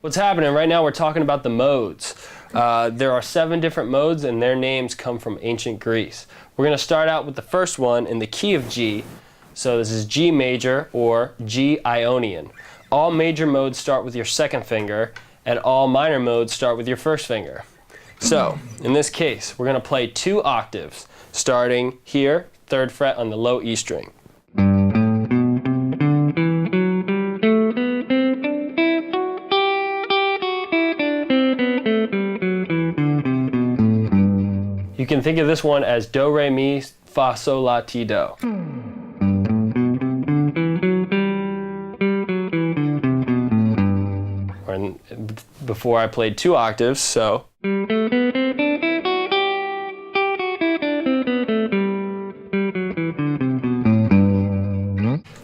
What's happening? Right now we're talking about the modes. There are 7 different modes and their names come from ancient Greece. We're going to start out with the first one in the key of G. So this is G major or G Ionian. All major modes start with your second finger and all minor modes start with your first finger. So in this case we're going to play 2 octaves starting here, 3rd fret on the low E string. You can think of this one as do, re, mi, fa, sol, la, ti, do. Before I played 2 octaves, so.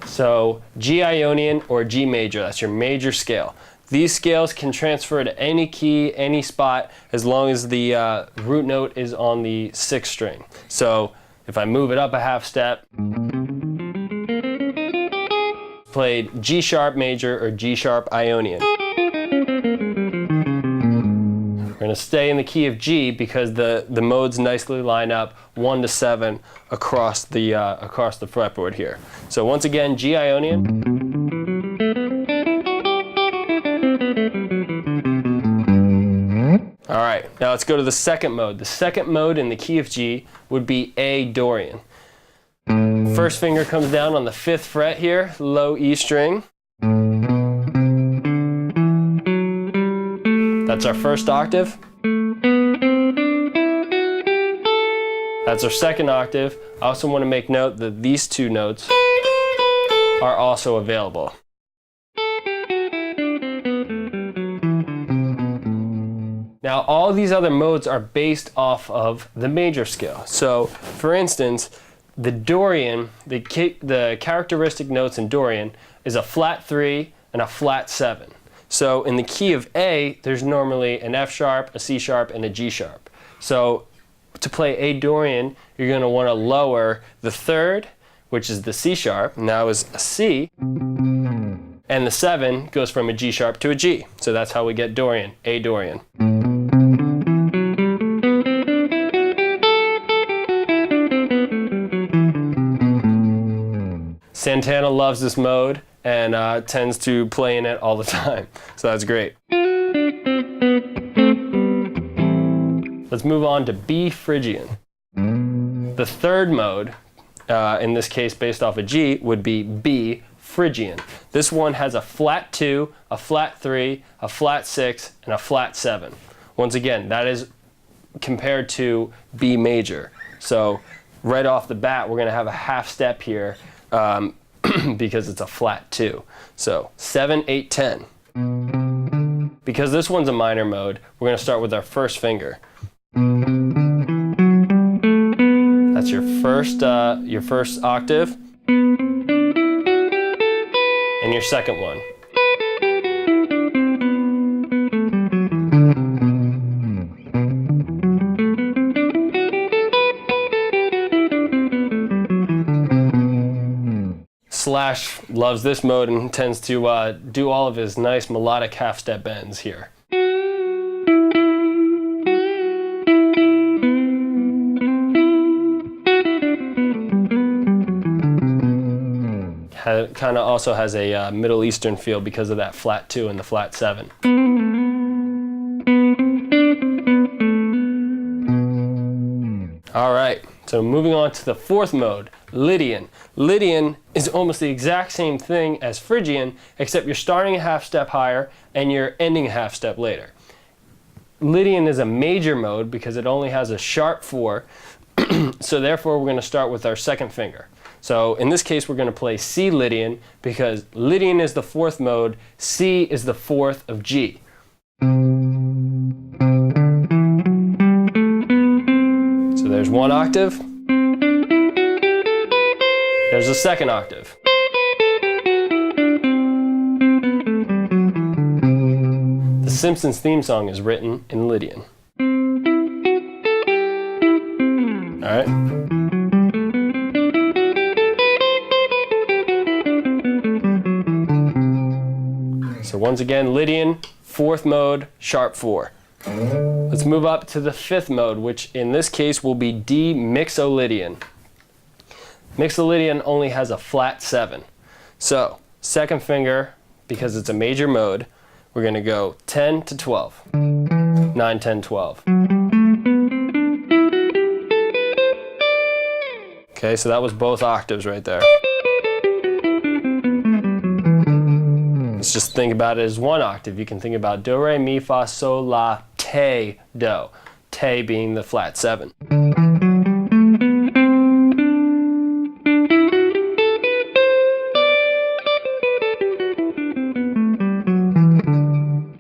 So G Ionian or G major, that's your major scale. These scales can transfer to any key, any spot, as long as the root note is on the 6th string. So if I move it up a half step, played G sharp major or G sharp Ionian. We're going to stay in the key of G because the modes nicely line up 1 to 7 across the fretboard here. So once again, G Ionian. All right, now let's go to the second mode. The second mode in the key of G would be A Dorian. First finger comes down on the 5th fret here, low E string. That's our first octave. That's our second octave. I also want to make note that these 2 notes are also available. Now all these other modes are based off of the major scale. So for instance, the Dorian, the characteristic notes in Dorian is a flat 3 and a flat 7. So in the key of A, there's normally an F sharp, a C sharp, and a G sharp. So to play A Dorian, you're going to want to lower the 3rd, which is the C sharp, now is a C, and the 7 goes from a G sharp to a G. So that's how we get Dorian, A Dorian. Santana loves this mode and tends to play in it all the time. So that's great. Let's move on to B Phrygian. The 3rd mode, in this case based off of G, would be B Phrygian. This one has a flat 2, a flat 3, a flat 6, and a flat 7. Once again, that is compared to B major. So right off the bat, we're going to have a half step here because it's a flat 2. So 7, 8, 10. Because this one's a minor mode, we're going to start with our first finger. That's your first octave and your second one. Slash loves this mode and tends to do all of his nice melodic half-step bends here. Kind of also has a Middle Eastern feel because of that flat 2 and the flat 7. All right, so moving on to the 4th mode, Lydian. Lydian is almost the exact same thing as Phrygian, except you're starting a half step higher and you're ending a half step later. Lydian is a major mode because it only has a sharp 4, so therefore we're going to start with our second finger. So in this case we're going to play C Lydian because Lydian is the 4th mode, C is the 4th of G. So there's 1 octave, there's a 2nd octave. The Simpsons theme song is written in Lydian. All right. So once again, Lydian, fourth mode, sharp 4. Let's move up to the fifth mode, which in this case will be D mixolydian. Mixolydian only has a flat 7. So, second finger, because it's a major mode, we're going to go 10 to 12. 9, 10, 12. Okay, so that was both octaves right there. Let's just think about it as one octave. You can think about do, re, mi, fa, sol, la, te, do. Te being the flat 7.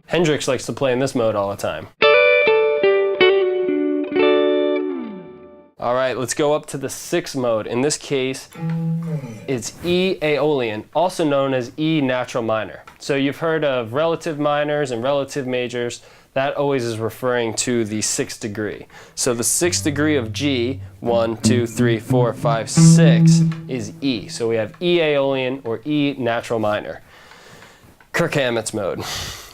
Hendrix likes to play in this mode all the time. All right, let's go up to the sixth mode. In this case, it's E Aeolian, also known as E natural minor. So you've heard of relative minors and relative majors. That always is referring to the 6th degree. So the 6th degree of G, 1, 2, 3, 4, 5, 6, is E. So we have E Aeolian or E natural minor. Kirk Hammett's mode.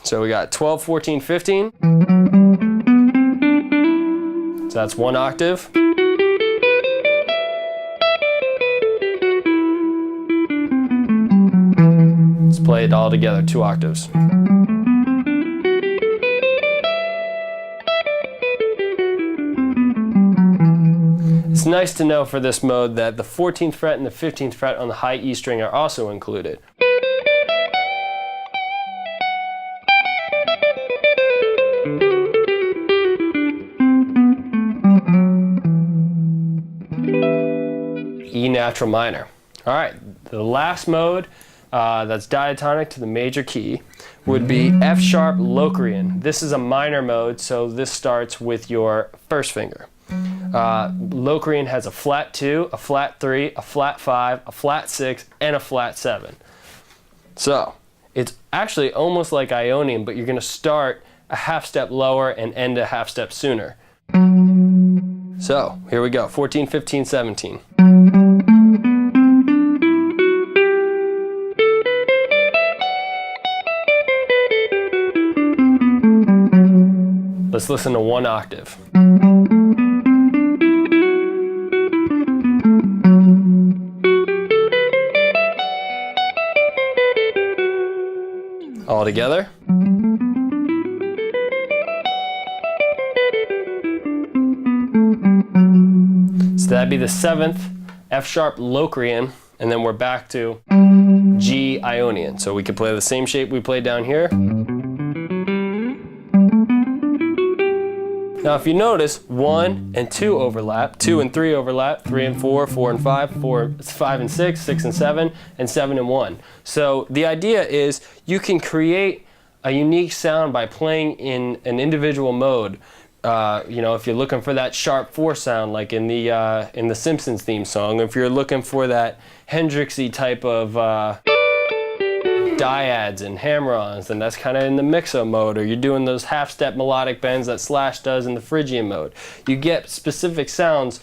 So we got 12, 14, 15. So that's one octave. Let's play it all together, 2 octaves. It's nice to know for this mode that the 14th fret and the 15th fret on the high E string are also included. E natural minor. All right, the last mode that's diatonic to the major key would be F sharp Locrian. This is a minor mode, so this starts with your first finger. Locrian has a flat 2, a flat 3, a flat 5, a flat 6, and a flat 7. So it's actually almost like Ionian, but you're going to start a half step lower and end a half step sooner. So here we go, 14, 15, 17. Let's listen to one octave. All together. So that'd be the 7th, F sharp Locrian, and then we're back to G Ionian. So we could play the same shape we played down here. Now if you notice, 1 and 2 overlap, 2 and 3 overlap, 3 and 4, 4 and 5, 5 and 6, 6 and 7, and 7 and 1. So the idea is you can create a unique sound by playing in an individual mode. You know, if you're looking for that sharp 4 sound, like in the Simpsons theme song, if you're looking for that Hendrixy type of dyads and hammer-ons, then that's kind of in the mixo mode, or you're doing those half-step melodic bends that Slash does in the Phrygian mode. You get specific sounds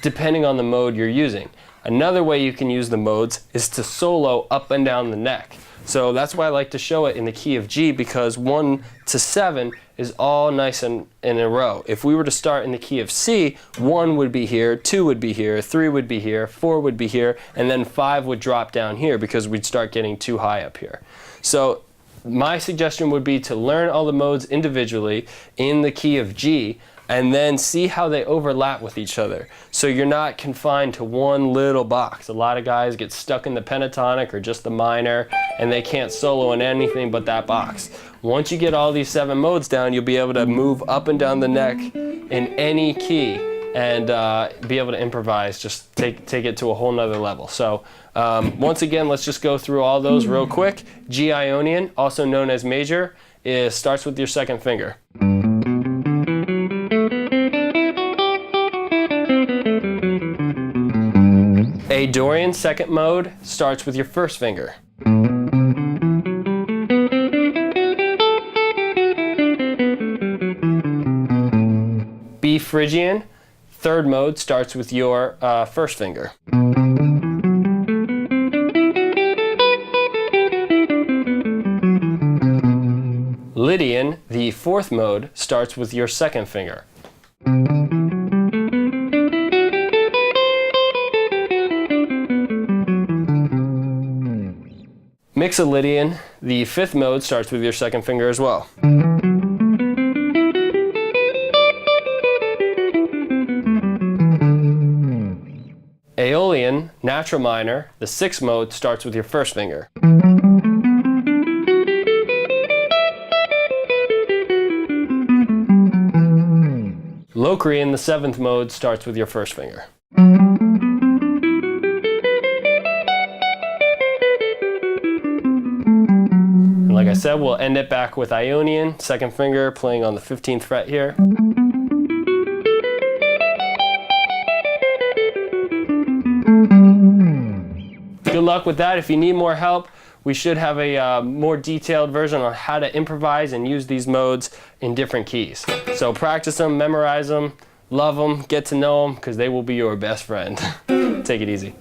depending on the mode you're using. Another way you can use the modes is to solo up and down the neck. So that's why I like to show it in the key of G, because 1 to 7 is all nice and in a row. If we were to start in the key of C, 1 would be here, 2 would be here, 3 would be here, 4 would be here, and then 5 would drop down here because we'd start getting too high up here. So my suggestion would be to learn all the modes individually in the key of G, and then see how they overlap with each other. So you're not confined to one little box. A lot of guys get stuck in the pentatonic or just the minor, and they can't solo in anything but that box. Once you get all these 7 modes down, you'll be able to move up and down the neck in any key and be able to improvise, just take it to a whole nother level. So once again, let's just go through all those real quick. G Ionian, also known as major, starts with your second finger. A Dorian, second mode, starts with your first finger. B Phrygian, third mode, starts with your first finger. Lydian, the fourth mode, starts with your second finger. Mixolydian, the fifth mode, starts with your second finger as well. Aeolian, natural minor, the sixth mode, starts with your first finger. Locrian, the seventh mode, starts with your first finger. And like I said, we'll end it back with Ionian, second finger, playing on the 15th fret here. Good luck with that. If you need more help, we should have a more detailed version on how to improvise and use these modes in different keys. So practice them, memorize them, love them, get to know them, because they will be your best friend. Take it easy.